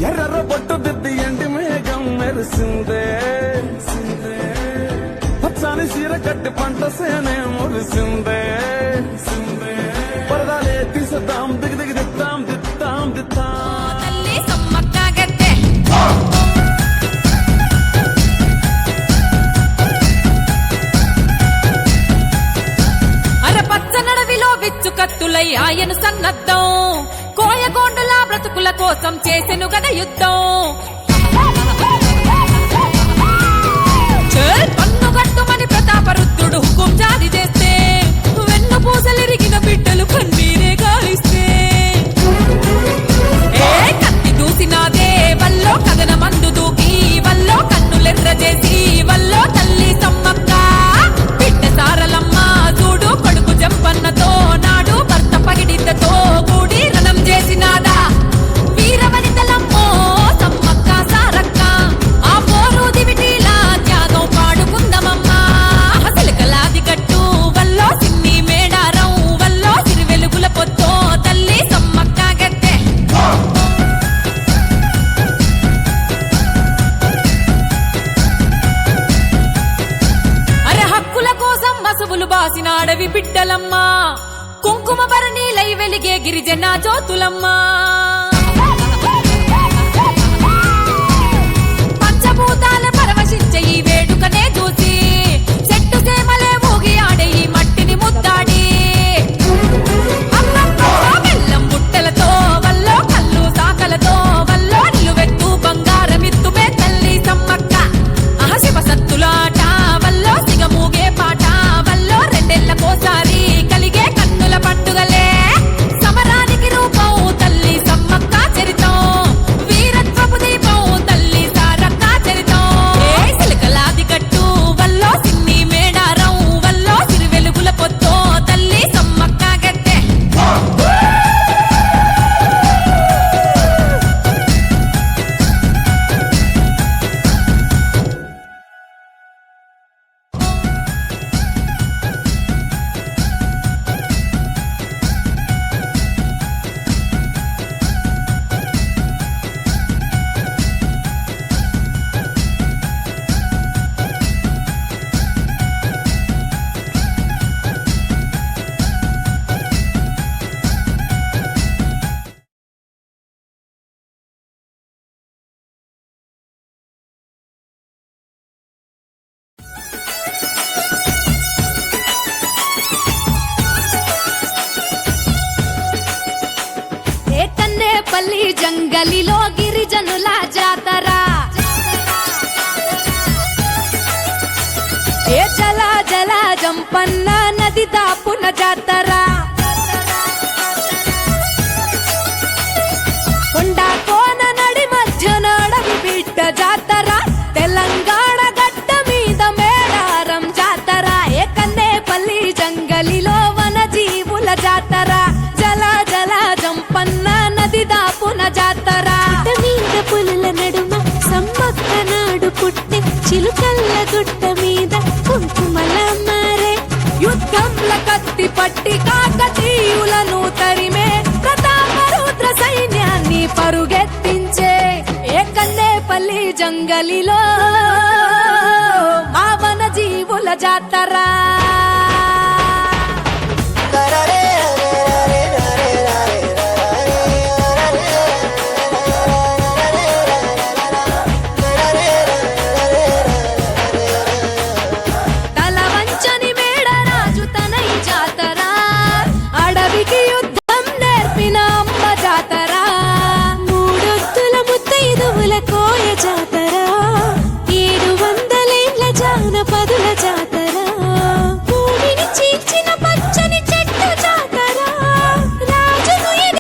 ఎర్ర బొట్టు దిద్ది ఎండి మేఘం మెరిసిందే పచ్చాని చీర కట్టి పంట సేనే మురిసిందే పరదాలే తీసేద్దాం దిగి దిగి దిద్దాం దిద్దాం దిద్దాం కత్తులై ఆయన సన్నద్ధం కోయగోండులా బ్రతుకుల కోసం చేసెను గద యుద్ధం పన్నుగట్టుమని ప్రతాపరుద్రుడు హుకుం జారీ చేస్తే వెన్ను పూసలిరిగిన బిడ్డలు కన్నీరే గాలిస్తే కత్తి దూసినాదే వల్లో కథన మందు దూకి వల్లో కన్నులెర్ర చేసి వల్లో తల్లి సమ్మక్క బిడ్డ సారలమ్మ చూడు కొడుకు జంపన్నతో నాడు భర్త పగిడితతో కూడి రణం చేసినాదా వీరవనితలమ్మో సమ్మక్క సారక్క ఆ పోరు దివిటీలా త్యాగం పాడుకుందమమ్మా హసలుకలాది గట్టు వల్లో సిన్ని మేడారం వల్లో సిరి వెలుగుల పొత్తో తల్లి సమ్మక్క గద్దె అరే హక్కుల కోసం మసువులు బాసిన అడవి బిడ్డలమ్మా కుంకుమ భరణీలై వెలిగే గిరిజన జ్యోతులమ్మా పంచభూతాల పరవశించే ఈ వేడుకనే చూసి చెట్టు సేమలే ఊగి ఆడే ఈ మట్టిని ముద్దాడి బెల్లం బుట్టెలతో వల్లో కల్లు సాకలతో వల్లో నిలువెత్తు బంగారమిత్తుమే తల్లి సమ్మక్క శివ సత్తులాట వల్లో సిగమూగే పాట వల్లో రెండేళ్లకోసారి కలిగే కన్నుల పండుగలే సమరానికి రూపం తల్లి సమ్మక్క చరితం వీరత్వపు దీపం తల్లి సారక్క చరితం సిలకలాది గట్టు వల్లో సిన్ని మేడారం వల్లో సిరి వెలుగుల పొత్తో తల్లి సమ్మక్క గద్దె పల్లి జంగలిలో గిరిజనుల జాతర ఏ జల జల జంపన్న నది దాపున జాతర కొండ కోన నడి మధ్య నడవి బిడ్డ జాతర తెలంగాణ గడ్డ మీద మేడారం జాతర ఏ కన్నేపల్లి జంగలిలో వన జీవుల జాతర జల జల జంపన్న నది దాపున జాతర మీద పులుల నడుమ సమ్మక్క నాడు పుట్టే చిలుకల్ల గుట్ట మీద కుంకుమల మారే యుద్ధంల కత్తి పట్టి కాకతీయులను తరిమే ప్రతాపరుద్ర సైన్యాన్ని పరుగెత్తించే ఏ కన్నేపల్లి జంగలిలో మా వన జీవుల జాతర